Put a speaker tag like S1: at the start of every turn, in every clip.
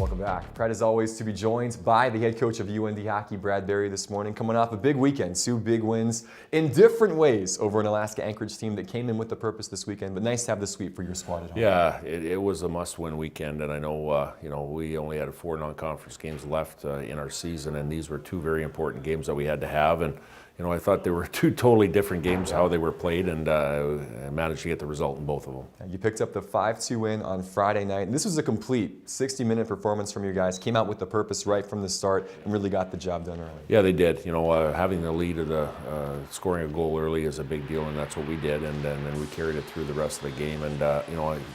S1: Welcome back. Proud as always to be joined by the head coach of UND Hockey, Brad Berry, this morning, coming off a big weekend. 2 big wins in different ways over an Alaska Anchorage team that came in with the purpose this weekend, but nice to have the sweep for your squad at home.
S2: Yeah, it was a must-win weekend, and I know we only had 4 non-conference games left in our season, and these were 2 very important games that we had to have. And I thought they were 2 totally different games, how they were played, and managed to get the result in both of them.
S1: You picked up the 5-2 win on Friday night, and this was a complete 60-minute performance from you guys. Came out with the purpose right from the start and really got the job done early.
S2: Yeah, they did. Having the lead of the scoring a goal early is a big deal, and that's what we did, and then we carried it through the rest of the game. And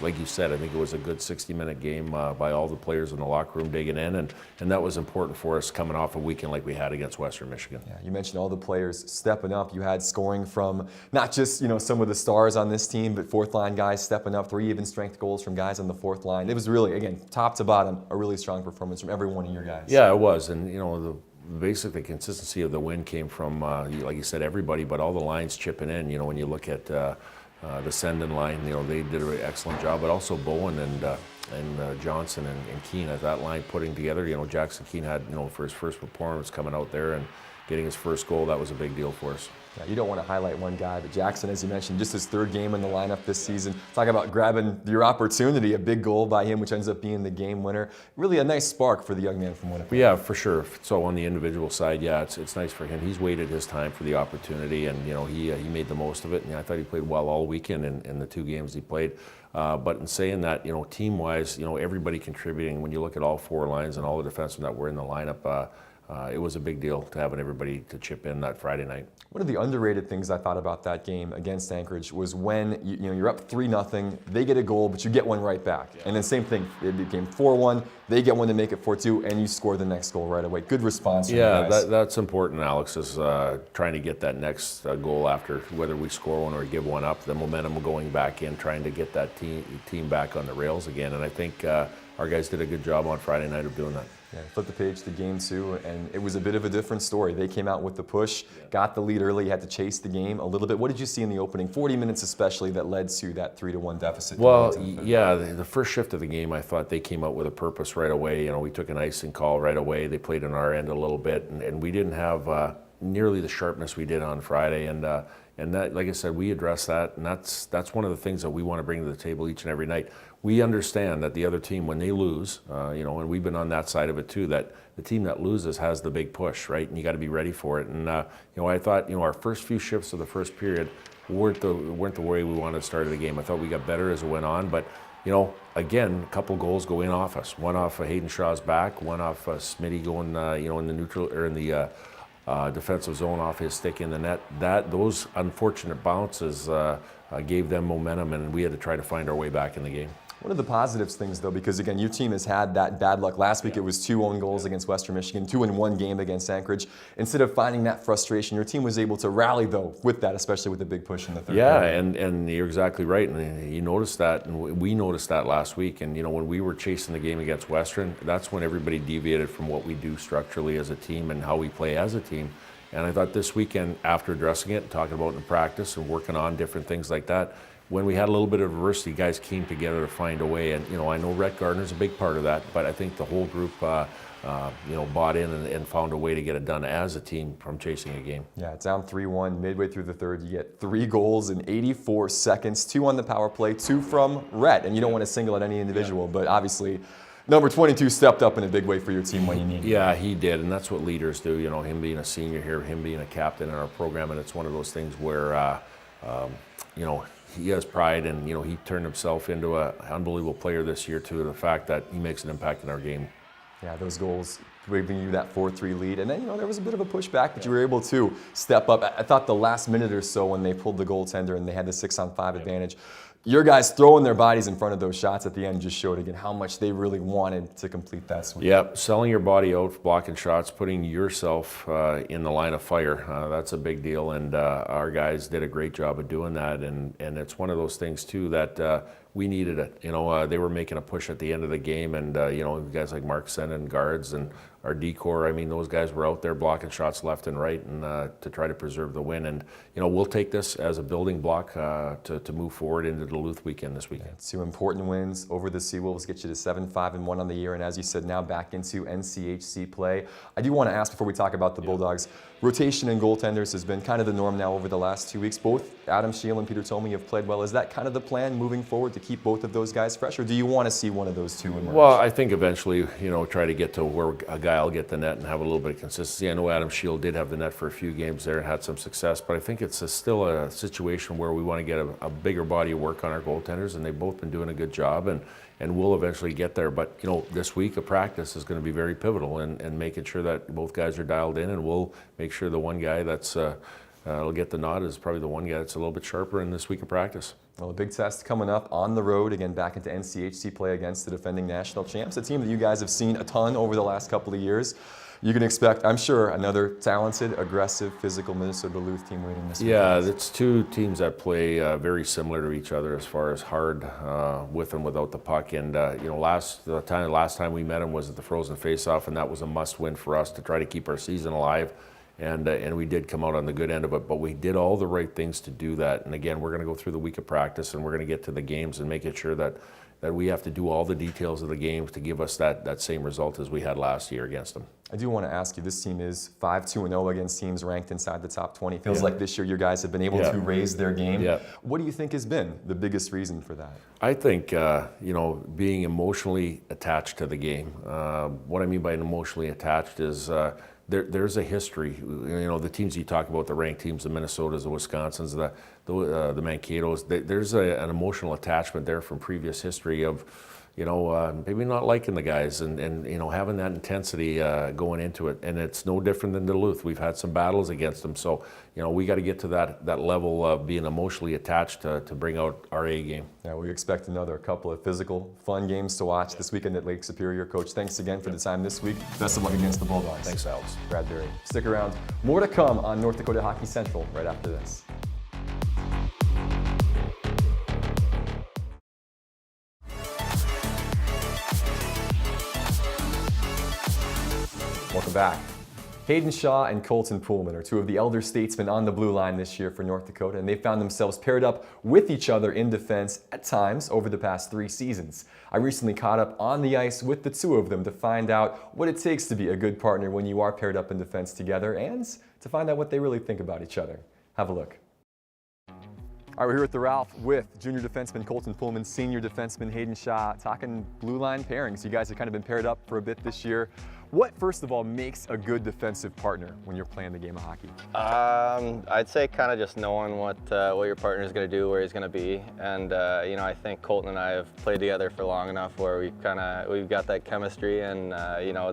S2: like you said, I think it was a good 60-minute game by all the players in the locker room digging in, and that was important for us coming off a weekend like we had against Western Michigan.
S1: Yeah, you mentioned all the players stepping up. You had scoring from not just some of the stars on this team, but fourth line guys stepping up, 3 even strength goals from guys on the fourth line. It was really, again, top to bottom, a really strong performance from every one of your guys.
S2: Yeah, it was, and the consistency of the win came from, like you said, everybody, but all the lines chipping in. When you look at the Sendon line, they did an excellent job, but also Bowen and Johnson and Keene as that line putting together. Jackson Keene had, for his first performance coming out there and getting his first goal, that was a big deal for us.
S1: Yeah, you don't want to highlight one guy, but Jackson, as you mentioned, just his 3rd game in the lineup this season. Talk about grabbing your opportunity, a big goal by him, which ends up being the game winner. Really a nice spark for the young man from Winnipeg.
S2: Yeah, for sure. So on the individual side, yeah, it's nice for him. He's waited his time for the opportunity, and he made the most of it. And I thought he played well all weekend in the 2 games he played. But in saying that, team-wise, everybody contributing. When you look at all 4 lines and all the defensemen that were in the lineup, it was a big deal to having everybody to chip in that Friday night.
S1: One of the underrated things I thought about that game against Anchorage was when you're up 3-0, they get a goal, but you get one right back. Yeah. And then same thing, it became 4-1, they get one to make it 4-2, and you score the next goal right away. Good response from you guys.
S2: That's important, Alex, is trying to get that next goal after whether we score one or give one up, the momentum going back in, trying to get that team back on the rails again. And I think our guys did a good job on Friday night of doing that.
S1: Yeah, flip the page to game 2, and it was a bit of a different story. They came out with the push, got the lead early, had to chase the game a little bit. What did you see in the opening 40 minutes especially that led to that 3-1 deficit?
S2: Well, yeah, the first shift of the game, I thought they came out with a purpose right away. We took an icing call right away. They played on our end a little bit, and we didn't have nearly the sharpness we did on Friday. And that, like I said, we addressed that, and that's one of the things that we want to bring to the table each and every night. We understand that the other team, when they lose, and we've been on that side of it too, that the team that loses has the big push, right? And you got to be ready for it. And I thought, our first few shifts of the first period weren't the way we wanted to start the game. I thought we got better as it went on, but again, a couple goals go in off us. One off Hayden Shaw's back, one off Smitty going, in the neutral or in the defensive zone off his stick in the net. Those unfortunate bounces gave them momentum, and we had to try to find our way back in the game.
S1: One of the positives things, though, because again, your team has had that bad luck. Last week it was 2 own goals against Western Michigan, 2 in 1 game against Anchorage. Instead of finding that frustration, your team was able to rally, though, with that, especially with the big push in the 3rd
S2: quarter. And you're exactly right. And you noticed that, and we noticed that last week. And when we were chasing the game against Western, that's when everybody deviated from what we do structurally as a team and how we play as a team. And I thought this weekend, after addressing it, talking about it in practice and working on different things like that, when we had a little bit of adversity, guys came together to find a way. And, I know Rhett Gardner's a big part of that, but I think the whole group, bought in and found a way to get it done as a team from chasing a game.
S1: Yeah, it's down 3-1 midway through the 3rd. You get 3 goals in 84 seconds, 2 on the power play, 2 from Rhett. And you don't want to single out any individual, but obviously number 22 stepped up in a big way for your team when you needed it.
S2: Yeah, he did, and that's what leaders do. Him being a senior here, him being a captain in our program, and it's one of those things where, he has pride, and he turned himself into an unbelievable player this year too. The fact that he makes an impact in our game.
S1: Yeah, those goals giving you that 4-3 lead, and then there was a bit of a pushback, but you were able to step up. I thought the last minute or so when they pulled the goaltender and they had the 6-on-5 advantage, your guys throwing their bodies in front of those shots at the end just showed again how much they really wanted to complete that sweep.
S2: Yep, selling your body out, blocking shots, putting yourself in the line of fire, that's a big deal, and our guys did a great job of doing that, and it's one of those things too that we needed it. They were making a push at the end of the game, and guys like Mark Senn and guards and our decor. I mean, those guys were out there blocking shots left and right, and to try to preserve the win. And we'll take this as a building block to move forward into Duluth weekend this weekend.
S1: Yeah, 2 important wins over the Seawolves get you to 7-5-1 on the year, and as you said, now back into NCHC play. I do want to ask before we talk about the Bulldogs, rotation in goaltenders has been kind of the norm now over the last 2 weeks. Both Adam Scheel and Peter Thome have played well. Is that kind of the plan moving forward, to keep both of those guys fresh, or do you want to see one of those two emerge?
S2: Well, I think eventually, try to get to where a guy will get the net and have a little bit of consistency. I know Adam Scheel did have the net for a few games there and had some success, but I think it's still a situation where we want to get a bigger body of work on our goaltenders, and they've both been doing a good job, and we'll eventually get there. But this week of practice is going to be very pivotal, and making sure that both guys are dialed in, and we'll make sure the one guy that's will get the nod is probably the one guy that's a little bit sharper in this week of practice.
S1: Well, a big test coming up on the road, again back into NCHC play against the defending national champs, a team that you guys have seen a ton over the last couple of years. You can expect, I'm sure, another talented, aggressive, physical Minnesota Duluth team waiting this week.
S2: Yeah, it's two teams that play very similar to each other as far as hard with and without the puck. And last time we met them was at the Frozen Face-Off, and that was a must-win for us to try to keep our season alive. And we did come out on the good end of it, but we did all the right things to do that. And again, we're going to go through the week of practice, and we're going to get to the games and making sure that we have to do all the details of the games to give us that same result as we had last year against them.
S1: I do want to ask you, this team is 5-2-0 against teams ranked inside the top 20. Feels like this year your guys have been able to raise their game. Yeah. What do you think has been the biggest reason for that?
S2: I think, being emotionally attached to the game. What I mean by emotionally attached is there's a history. The teams you talk about, the ranked teams, the Minnesotas, the Wisconsins, the Mankato's, there's an emotional attachment there from previous history of, maybe not liking the guys and having that intensity going into it. And it's no different than Duluth. We've had some battles against them. So, we got to get to that level of being emotionally attached to bring out our A game.
S1: Yeah, we expect another couple of physical, fun games to watch this weekend at Lake Superior. Coach, thanks again for the time this week. Best of luck against the Bulldogs.
S2: Thanks, Alex.
S1: Bradbury. Stick around. More to come on North Dakota Hockey Central right after this. Welcome back. Hayden Shaw and Colton Poolman are two of the elder statesmen on the blue line this year for North Dakota, and they found themselves paired up with each other in defense at times over the past 3 seasons. I recently caught up on the ice with the two of them to find out what it takes to be a good partner when you are paired up in defense together, and to find out what they really think about each other. Have a look. All right, we're here at the Ralph with junior defenseman Colton Poolman, senior defenseman Hayden Shaw, talking blue line pairings. You guys have kind of been paired up for a bit this year. What, first of all, makes a good defensive partner when you're playing the game of hockey?
S3: I'd say kind of just knowing what your partner is going to do, where he's going to be, and I think Colton and I have played together for long enough where we've got that chemistry, and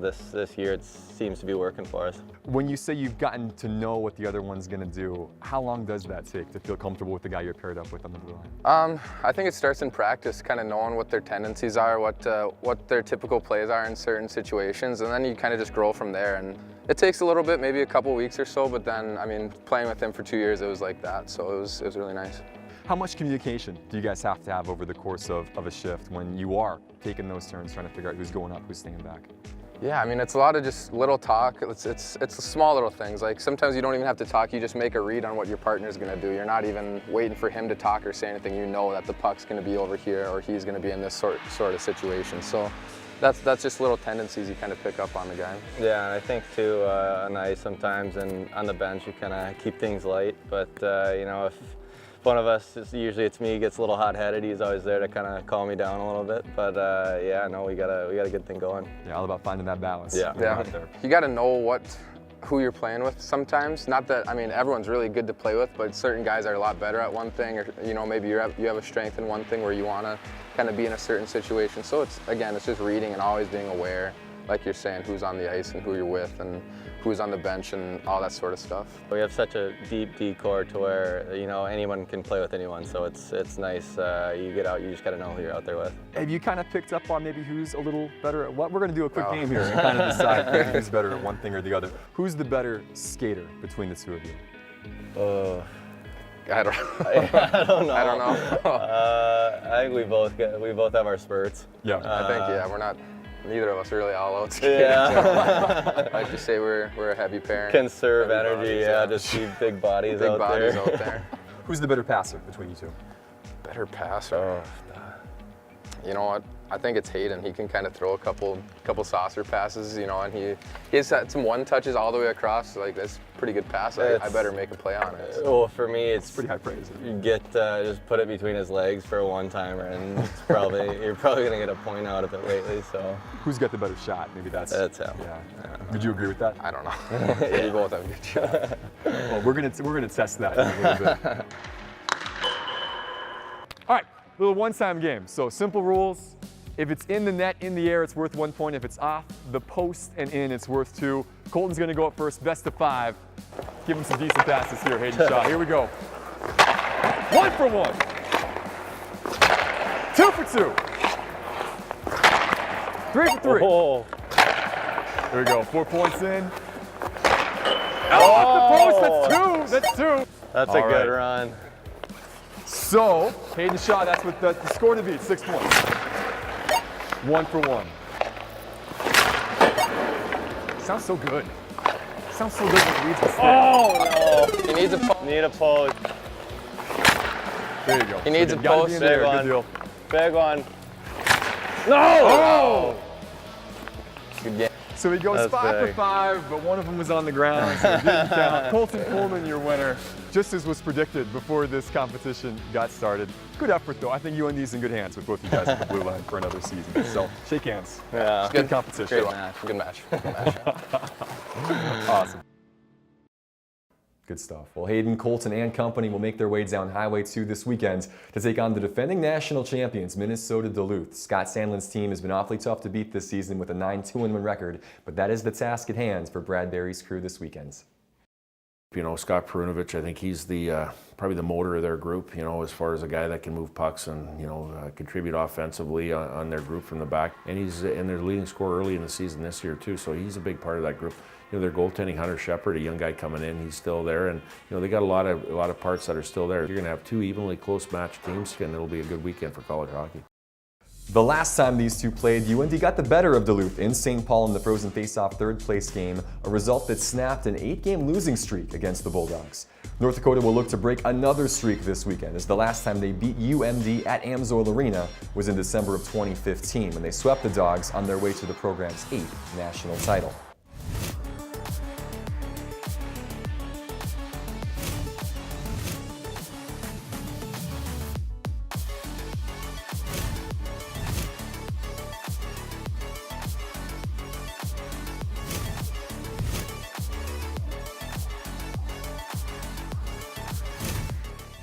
S3: this year it seems to be working for us.
S1: When you say you've gotten to know what the other one's going to do, how long does that take to feel comfortable with the guy you're paired up with on the blue line?
S4: I think it starts in practice, kind of knowing what their tendencies are, what their typical plays are in certain situations, and then you kind of just grow from there. And it takes a little bit, maybe a couple weeks or so, but then, playing with him for 2 years, it was like that, so it was really nice.
S1: How much communication do you guys have to have over the course of a shift when you are taking those turns, trying to figure out who's going up, who's staying back?
S4: Yeah, it's a lot of just little talk. It's small little things. Like sometimes you don't even have to talk, you just make a read on what your partner's gonna do. You're not even waiting for him to talk or say anything. You know that the puck's gonna be over here or he's gonna be in this sort of situation. So that's just little tendencies you kind of pick up on the guy.
S3: Yeah, and I think too, on ice sometimes and on the bench you kind of keep things light, but if one of us, usually it's me, gets a little hot-headed, he's always there to kind of calm me down a little bit. But we got a good thing going.
S1: Yeah, all about finding that balance.
S4: Yeah. You got to know who you're playing with sometimes. Not that, everyone's really good to play with, but certain guys are a lot better at one thing, or maybe you have a strength in one thing where you want to kind of be in a certain situation. So it's just reading and always being aware, like you're saying, who's on the ice and who you're with and who's on the bench and all that sort of stuff.
S3: We have such a deep decor to where anyone can play with anyone, so it's nice. You get out, you just got to know who you're out there with.
S1: Have you kind of picked up on maybe who's a little better at what? We're going to do a quick game here and kind of decide who's better at one thing or the other. Who's the better skater between the two of you?
S4: I don't know.
S3: I don't know. I think we both have our spurts.
S1: Yeah.
S4: I think we're not. neither of us are really all out.
S3: Yeah.
S4: I like to say we're a heavy pair.
S3: Conserve
S4: Heavy
S3: energy,
S4: bodies,
S3: yeah, just keep big bodies
S4: big
S3: out
S4: bodies
S3: there.
S4: out there.
S1: Who's the better passer between you two?
S4: Better passer. You know what? I think it's Hayden. He can kind of throw a couple saucer passes, you know, and he's had some one touches all the way across. Like, that's a pretty good pass. I better make a play on it.
S3: Well, for me, it's
S1: Pretty high praise.
S3: you get just put it between his legs for a one-timer, and it's you're probably gonna get a point out of it lately. So
S1: Who's got the better shot? Maybe that's
S3: him.
S1: Yeah. Would you agree with that?
S4: I don't know. We both have a good shot.
S1: Well, we're gonna test that in a little bit. All right, little one-time game. So simple rules. If it's in the net, in the air, it's worth 1 point. If it's off the post and in, it's worth 2. Colton's gonna go up first, best of 5. Give him some decent passes here, Hayden Shaw. Here we go. 1 for 1. 2 for 2. 3 for 3.
S3: Oh,
S1: Here we go, 4 points in. Oh, off the post, that's 2.
S3: that's
S1: All
S3: a good
S1: right.
S3: run.
S1: So, Hayden Shaw, that's what the score to beat, 6 points. 1 for 1. Sounds so good. Sounds so good when it leads the stick.
S3: Oh no!
S4: He needs a post.
S3: Need a post.
S1: There you go.
S4: He needs a
S1: Gotta be
S4: post.
S1: in there,
S3: Big
S1: good
S3: one.
S1: deal.
S3: Big one. No!
S1: Oh!
S4: Good game.
S1: So he goes
S3: That's
S1: 5 for
S3: big.
S1: 5, but one of them was on the ground, so it didn't count. Colton Poolman, your winner, just as was predicted before this competition got started. Good effort, though. I think UND's in good hands with both you guys at the blue line for another season. So shake hands.
S3: Yeah.
S1: Good competition.
S4: Great match. Good match. Good match.
S1: Awesome. Good stuff. Well, Hayden, Colton, and company will make their way down Highway 2 this weekend to take on the defending national champions, Minnesota Duluth. Scott Sandlin's team has been awfully tough to beat this season with a 9-2-1 record, but that is the task at hand for Brad Berry's crew this weekend.
S2: You know, Scott Perunovich, I think he's the probably the motor of their group, you know, as far as a guy that can move pucks and, you know, contribute offensively on their group from the back. And he's in their leading scorer early in the season this year, too, so he's a big part of that group. You know, their goaltending, Hunter Shepard, a young guy coming in, he's still there, and you know they got a lot of parts that are still there. You're going to have 2 evenly close match teams, and it'll be a good weekend for college hockey.
S1: The last time these two played, UND got the better of Duluth in St. Paul in the Frozen Faceoff third-place game, a result that snapped an 8-game losing streak against the Bulldogs. North Dakota will look to break another streak this weekend, as the last time they beat UMD at Amsoil Arena was in December of 2015, when they swept the Dogs on their way to the program's 8th national title.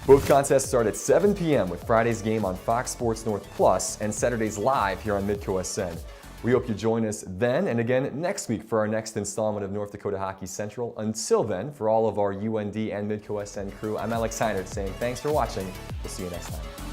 S1: Both contests start at 7 p.m. with Friday's game on Fox Sports North Plus and Saturday's live here on MidcoSN. We hope you join us then and again next week for our next installment of North Dakota Hockey Central. Until then, for all of our UND and MidcoSN crew, I'm Alex Heinert saying thanks for watching. We'll see you next time.